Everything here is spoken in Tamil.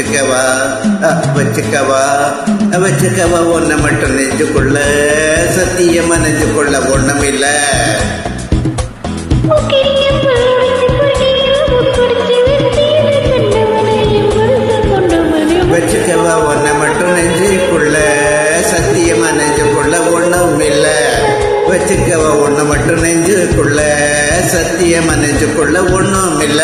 வச்சுக்கவா வச்சுக்கவா வச்சுக்கவா ஒன்ன மட்டும் நெஞ்சுக்குள்ள சத்தியமா நெஞ்சுக்குள்ள ஒண்ணும் இல்ல. வச்சுக்கவா ஒன்ன மட்டும் நெஞ்சுக்குள்ள சத்தியமா நெஞ்சுக்குள்ள ஒண்ணும் இல்ல. வச்சுக்கவா ஒன்ன மட்டும் நெஞ்சுக்குள்ள சத்தியமா நெஞ்சுக்குள்ள ஒண்ணும் இல்ல.